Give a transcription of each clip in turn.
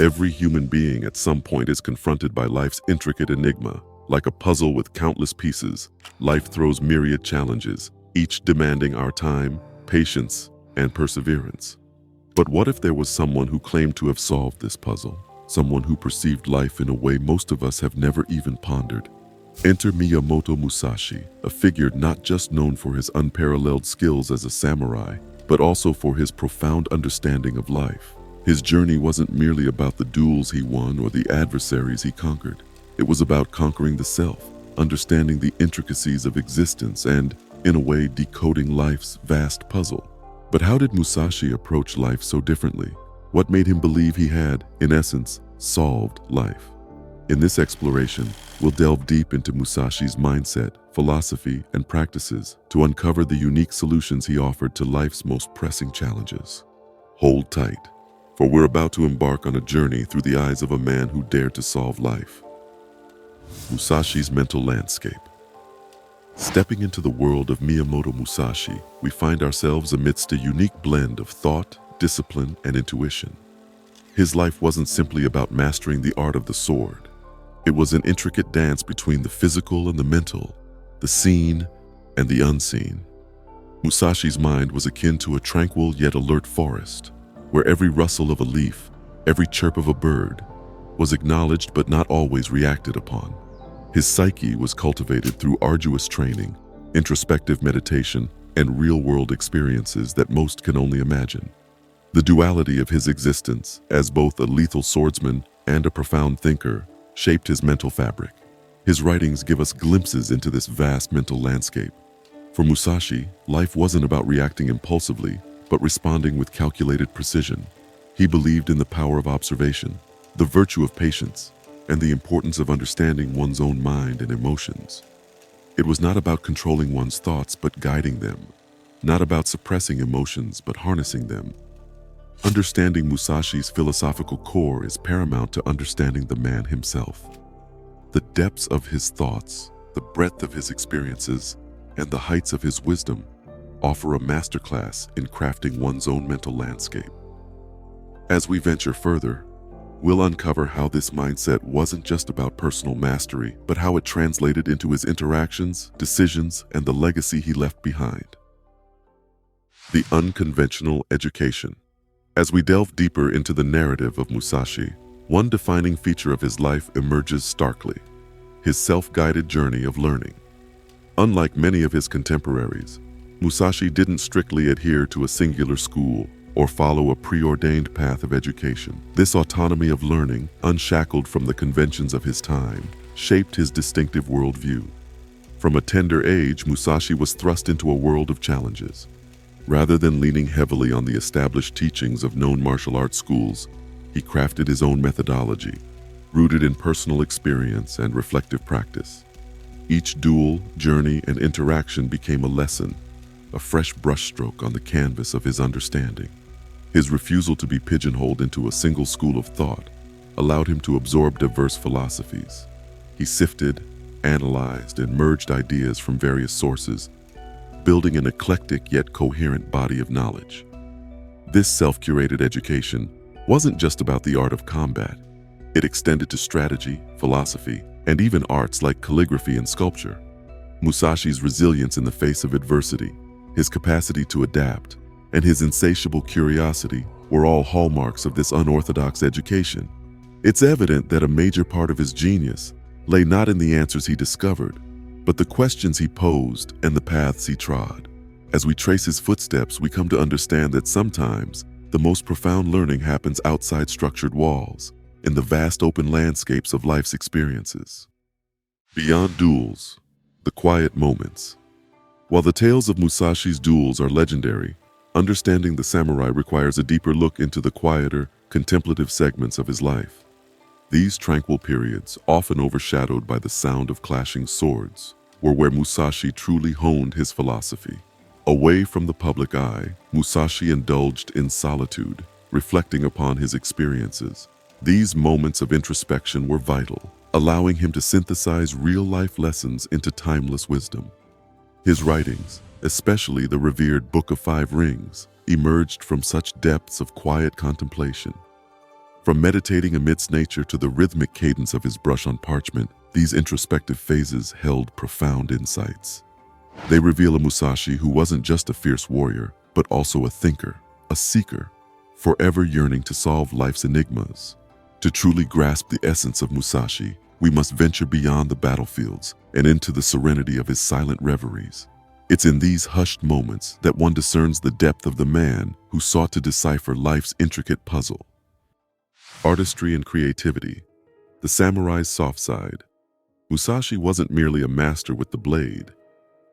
Every human being at some point is confronted by life's intricate enigma. Like a puzzle with countless pieces, life throws myriad challenges, each demanding our time, patience, and perseverance. But what if there was someone who claimed to have solved this puzzle? Someone who perceived life in a way most of us have never even pondered. Enter Miyamoto Musashi, a figure not just known for his unparalleled skills as a samurai, but also for his profound understanding of life. His journey wasn't merely about the duels he won or the adversaries he conquered. It was about conquering the self, understanding the intricacies of existence, and, in a way, decoding life's vast puzzle. But how did Musashi approach life so differently? What made him believe he had, in essence, solved life? In this exploration, we'll delve deep into Musashi's mindset, philosophy, and practices to uncover the unique solutions he offered to life's most pressing challenges. Hold tight, for we're about to embark on a journey through the eyes of a man who dared to solve life. Musashi's mental landscape. Stepping into the world of Miyamoto Musashi, we find ourselves amidst a unique blend of thought, discipline, and intuition. His life wasn't simply about mastering the art of the sword. It was an intricate dance between the physical and the mental, the seen and the unseen. Musashi's mind was akin to a tranquil yet alert forest, where every rustle of a leaf, every chirp of a bird, was acknowledged but not always reacted upon. His psyche was cultivated through arduous training, introspective meditation, and real-world experiences that most can only imagine. The duality of his existence, as both a lethal swordsman and a profound thinker, shaped his mental fabric. His writings give us glimpses into this vast mental landscape. For Musashi, life wasn't about reacting impulsively, but responding with calculated precision. He believed in the power of observation, the virtue of patience, and the importance of understanding one's own mind and emotions. It was not about controlling one's thoughts but guiding them, not about suppressing emotions but harnessing them. Understanding Musashi's philosophical core is paramount to understanding the man himself. The depths of his thoughts, the breadth of his experiences, and the heights of his wisdom offer a masterclass in crafting one's own mental landscape. As we venture further, we'll uncover how this mindset wasn't just about personal mastery, but how it translated into his interactions, decisions, and the legacy he left behind. The Unconventional Education. As we delve deeper into the narrative of Musashi, one defining feature of his life emerges starkly: his self-guided journey of learning. Unlike many of his contemporaries, Musashi didn't strictly adhere to a singular school or follow a preordained path of education. This autonomy of learning, unshackled from the conventions of his time, shaped his distinctive worldview. From a tender age, Musashi was thrust into a world of challenges. Rather than leaning heavily on the established teachings of known martial arts schools, he crafted his own methodology, rooted in personal experience and reflective practice. Each duel, journey, and interaction became a lesson, a fresh brushstroke on the canvas of his understanding. His refusal to be pigeonholed into a single school of thought allowed him to absorb diverse philosophies. He sifted, analyzed, and merged ideas from various sources, building an eclectic yet coherent body of knowledge. This self-curated education wasn't just about the art of combat. It extended to strategy, philosophy, and even arts like calligraphy and sculpture. Musashi's resilience in the face of adversity, his capacity to adapt, and his insatiable curiosity were all hallmarks of this unorthodox education. It's evident that a major part of his genius lay not in the answers he discovered, but the questions he posed and the paths he trod. As we trace his footsteps, we come to understand that sometimes the most profound learning happens outside structured walls, in the vast open landscapes of life's experiences. Beyond duels, the quiet moments. While the tales of Musashi's duels are legendary, understanding the samurai requires a deeper look into the quieter, contemplative segments of his life. These tranquil periods, often overshadowed by the sound of clashing swords, were where Musashi truly honed his philosophy. Away from the public eye, Musashi indulged in solitude, reflecting upon his experiences. These moments of introspection were vital, allowing him to synthesize real-life lessons into timeless wisdom. His writings, especially the revered Book of Five Rings, emerged from such depths of quiet contemplation. From meditating amidst nature to the rhythmic cadence of his brush on parchment, these introspective phases held profound insights. They reveal a Musashi who wasn't just a fierce warrior, but also a thinker, a seeker, forever yearning to solve life's enigmas. To truly grasp the essence of Musashi, we must venture beyond the battlefields and into the serenity of his silent reveries. It's in these hushed moments that one discerns the depth of the man who sought to decipher life's intricate puzzle. Artistry and creativity, the samurai's soft side. Musashi wasn't merely a master with the blade.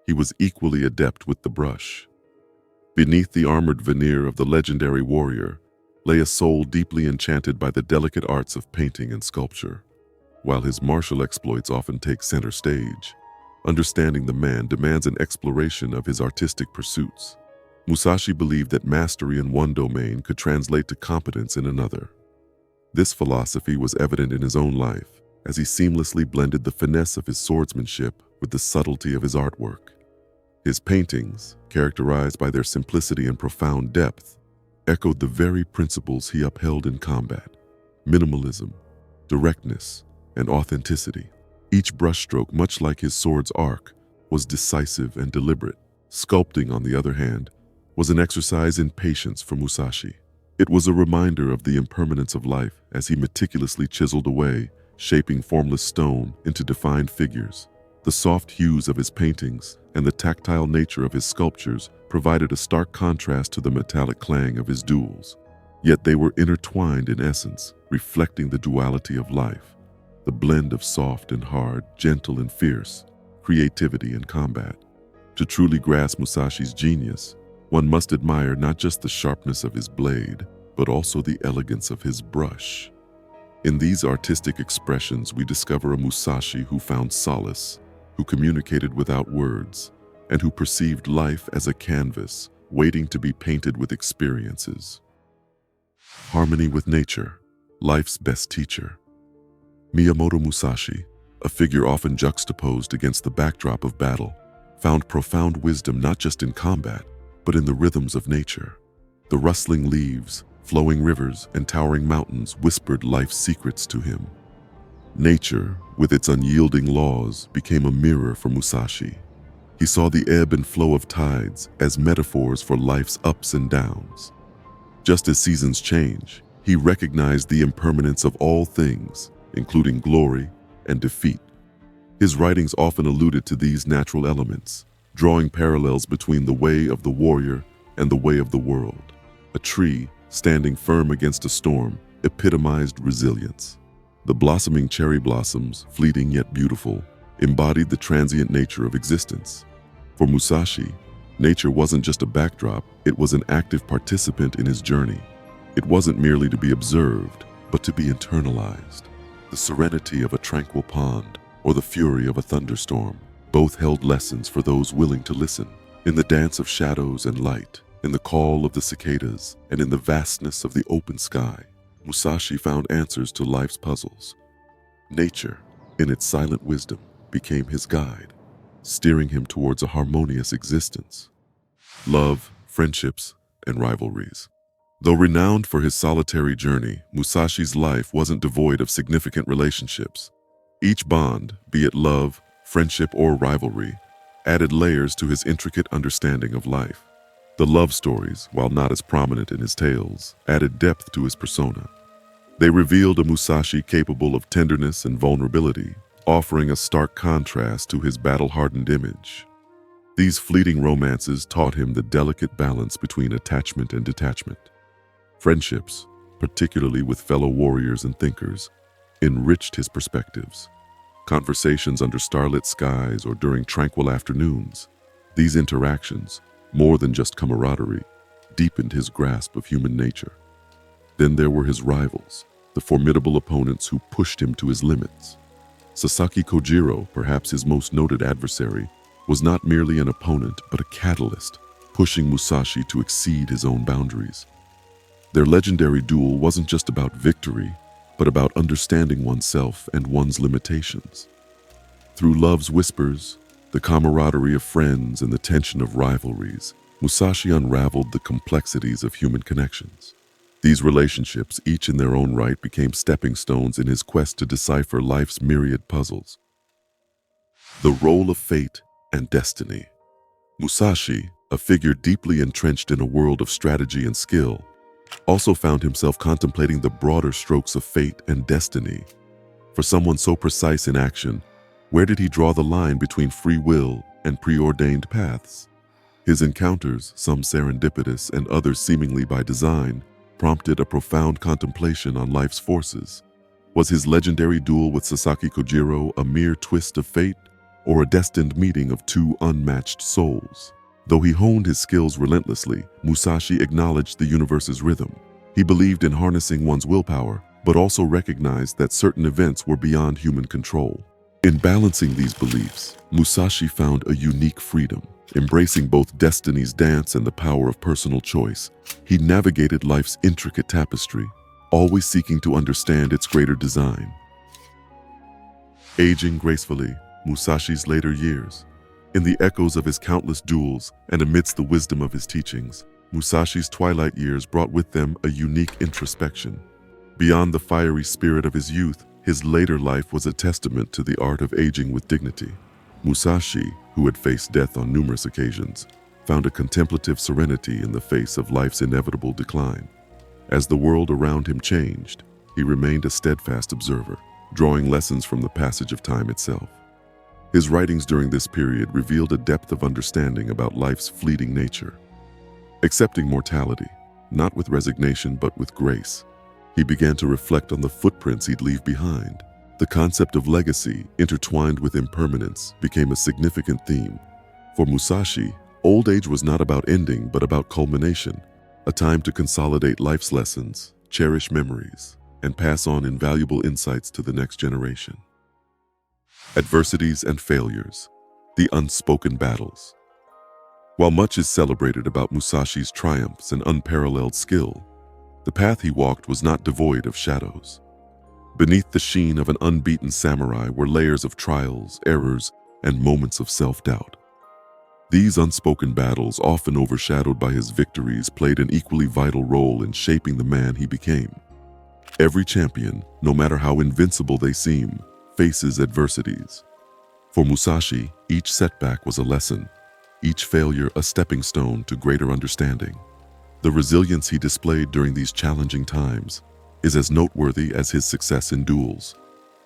He was equally adept with the brush. Beneath the armored veneer of the legendary warrior lay a soul deeply enchanted by the delicate arts of painting and sculpture. While his martial exploits often take center stage, understanding the man demands an exploration of his artistic pursuits. Musashi believed that mastery in one domain could translate to competence in another. This philosophy was evident in his own life, as he seamlessly blended the finesse of his swordsmanship with the subtlety of his artwork. His paintings, characterized by their simplicity and profound depth, echoed the very principles he upheld in combat: minimalism, directness, and authenticity. Each brushstroke, much like his sword's arc, was decisive and deliberate. Sculpting, on the other hand, was an exercise in patience for Musashi. It was a reminder of the impermanence of life as he meticulously chiseled away, shaping formless stone into defined figures. The soft hues of his paintings and the tactile nature of his sculptures provided a stark contrast to the metallic clang of his duels. Yet they were intertwined in essence, reflecting the duality of life, the blend of soft and hard, gentle and fierce, creativity and combat. To truly grasp Musashi's genius, one must admire not just the sharpness of his blade, but also the elegance of his brush. In these artistic expressions, we discover a Musashi who found solace, who communicated without words, and who perceived life as a canvas waiting to be painted with experiences. Harmony with nature, life's best teacher. Miyamoto Musashi, a figure often juxtaposed against the backdrop of battle, found profound wisdom not just in combat, but in the rhythms of nature. The rustling leaves, flowing rivers, and towering mountains whispered life's secrets to him. Nature, with its unyielding laws, became a mirror for Musashi. He saw the ebb and flow of tides as metaphors for life's ups and downs. Just as seasons change, he recognized the impermanence of all things, including glory and defeat. His writings often alluded to these natural elements, drawing parallels between the way of the warrior and the way of the world. A tree, standing firm against a storm, epitomized resilience. The blossoming cherry blossoms, fleeting yet beautiful, embodied the transient nature of existence. For Musashi, nature wasn't just a backdrop, it was an active participant in his journey. It wasn't merely to be observed, but to be internalized. The serenity of a tranquil pond or the fury of a thunderstorm both held lessons for those willing to listen. In the dance of shadows and light, in the call of the cicadas, and in the vastness of the open sky, Musashi found answers to life's puzzles. Nature, in its silent wisdom, became his guide, steering him towards a harmonious existence. Love, friendships, and rivalries. Though renowned for his solitary journey, Musashi's life wasn't devoid of significant relationships. Each bond, be it love, friendship, or rivalry, added layers to his intricate understanding of life. The love stories, while not as prominent in his tales, added depth to his persona. They revealed a Musashi capable of tenderness and vulnerability, offering a stark contrast to his battle-hardened image. These fleeting romances taught him the delicate balance between attachment and detachment. Friendships, particularly with fellow warriors and thinkers, enriched his perspectives. Conversations under starlit skies or during tranquil afternoons, these interactions, more than just camaraderie, deepened his grasp of human nature. Then there were his rivals, the formidable opponents who pushed him to his limits. Sasaki Kojiro, perhaps his most noted adversary, was not merely an opponent but a catalyst, pushing Musashi to exceed his own boundaries. Their legendary duel wasn't just about victory, but about understanding oneself and one's limitations. Through love's whispers, the camaraderie of friends, and the tension of rivalries, Musashi unraveled the complexities of human connections. These relationships, each in their own right, became stepping stones in his quest to decipher life's myriad puzzles. The role of fate and destiny. Musashi, a figure deeply entrenched in a world of strategy and skill, also found himself contemplating the broader strokes of fate and destiny. For someone so precise in action, where did he draw the line between free will and preordained paths? His encounters, some serendipitous and others seemingly by design, prompted a profound contemplation on life's forces. Was his legendary duel with Sasaki Kojiro a mere twist of fate, or a destined meeting of two unmatched souls? Though he honed his skills relentlessly, Musashi acknowledged the universe's rhythm. He believed in harnessing one's willpower, but also recognized that certain events were beyond human control. In balancing these beliefs, Musashi found a unique freedom. Embracing both destiny's dance and the power of personal choice, he navigated life's intricate tapestry, always seeking to understand its greater design. Aging gracefully, Musashi's later years. In the echoes of his countless duels and amidst the wisdom of his teachings, Musashi's twilight years brought with them a unique introspection. Beyond the fiery spirit of his youth, his later life was a testament to the art of aging with dignity. Musashi, who had faced death on numerous occasions, found a contemplative serenity in the face of life's inevitable decline. As the world around him changed, he remained a steadfast observer, drawing lessons from the passage of time itself. His writings during this period revealed a depth of understanding about life's fleeting nature. Accepting mortality, not with resignation but with grace, he began to reflect on the footprints he'd leave behind. The concept of legacy, intertwined with impermanence, became a significant theme. For Musashi, old age was not about ending but about culmination, a time to consolidate life's lessons, cherish memories, and pass on invaluable insights to the next generation. Adversities and Failures, the unspoken battles. While much is celebrated about Musashi's triumphs and unparalleled skill, the path he walked was not devoid of shadows. Beneath the sheen of an unbeaten samurai were layers of trials, errors, and moments of self-doubt. These unspoken battles, often overshadowed by his victories, played an equally vital role in shaping the man he became. Every champion, no matter how invincible they seem, faces adversities. For Musashi, each setback was a lesson, each failure a stepping stone to greater understanding. The resilience he displayed during these challenging times is as noteworthy as his success in duels.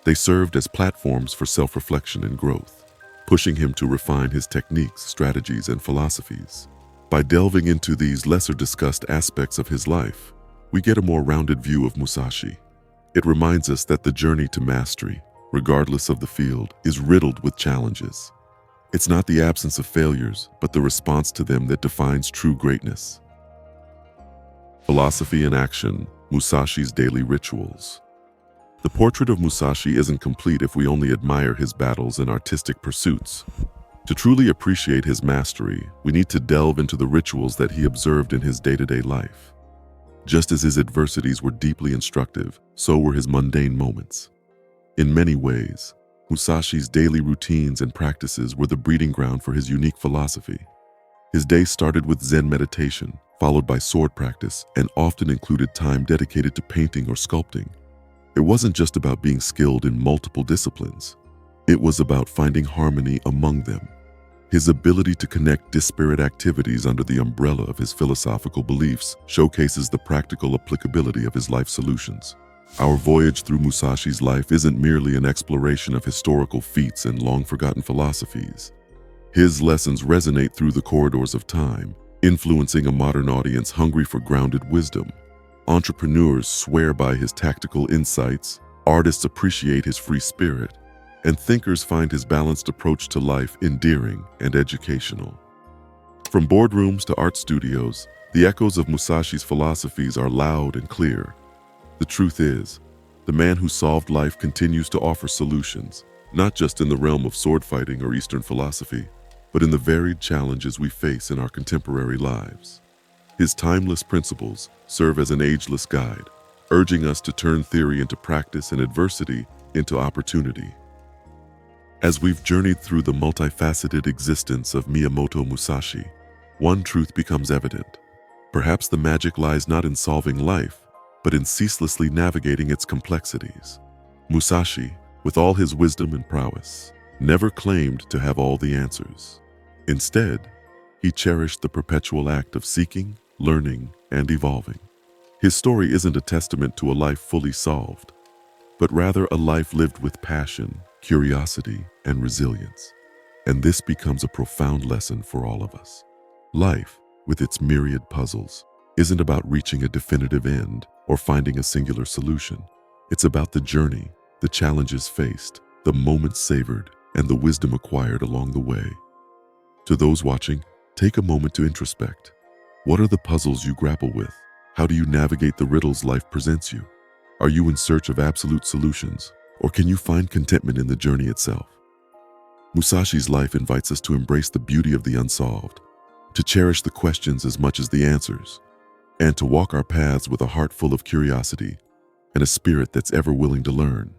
They served as platforms for self-reflection and growth, pushing him to refine his techniques, strategies, and philosophies. By delving into these lesser-discussed aspects of his life, we get a more rounded view of Musashi. It reminds us that the journey to mastery, regardless of the field, is riddled with challenges. It's not the absence of failures, but the response to them that defines true greatness. Philosophy in action, Musashi's daily rituals. The portrait of Musashi isn't complete if we only admire his battles and artistic pursuits. To truly appreciate his mastery, we need to delve into the rituals that he observed in his day-to-day life. Just as his adversities were deeply instructive, so were his mundane moments. In many ways, Musashi's daily routines and practices were the breeding ground for his unique philosophy. His day started with Zen meditation, followed by sword practice, and often included time dedicated to painting or sculpting. It wasn't just about being skilled in multiple disciplines. It was about finding harmony among them. His ability to connect disparate activities under the umbrella of his philosophical beliefs showcases the practical applicability of his life solutions. Our voyage through Musashi's life isn't merely an exploration of historical feats and long-forgotten philosophies. His lessons resonate through the corridors of time, influencing a modern audience hungry for grounded wisdom. Entrepreneurs swear by his tactical insights, artists appreciate his free spirit, and thinkers find his balanced approach to life endearing and educational. From boardrooms to art studios, the echoes of Musashi's philosophies are loud and clear. The truth is, the man who solved life continues to offer solutions, not just in the realm of sword fighting or Eastern philosophy, but in the varied challenges we face in our contemporary lives. His timeless principles serve as an ageless guide, urging us to turn theory into practice and adversity into opportunity. As we've journeyed through the multifaceted existence of Miyamoto Musashi, one truth becomes evident. Perhaps the magic lies not in solving life, but in ceaselessly navigating its complexities. Musashi, with all his wisdom and prowess, never claimed to have all the answers. Instead, he cherished the perpetual act of seeking, learning, and evolving. His story isn't a testament to a life fully solved, but rather a life lived with passion, curiosity, and resilience. And this becomes a profound lesson for all of us. Life, with its myriad puzzles, isn't about reaching a definitive end or finding a singular solution. It's about the journey, the challenges faced, the moments savored, and the wisdom acquired along the way. To those watching, take a moment to introspect. What are the puzzles you grapple with? How do you navigate the riddles life presents you? Are you in search of absolute solutions, or can you find contentment in the journey itself? Musashi's life invites us to embrace the beauty of the unsolved, to cherish the questions as much as the answers, and to walk our paths with a heart full of curiosity and a spirit that's ever willing to learn.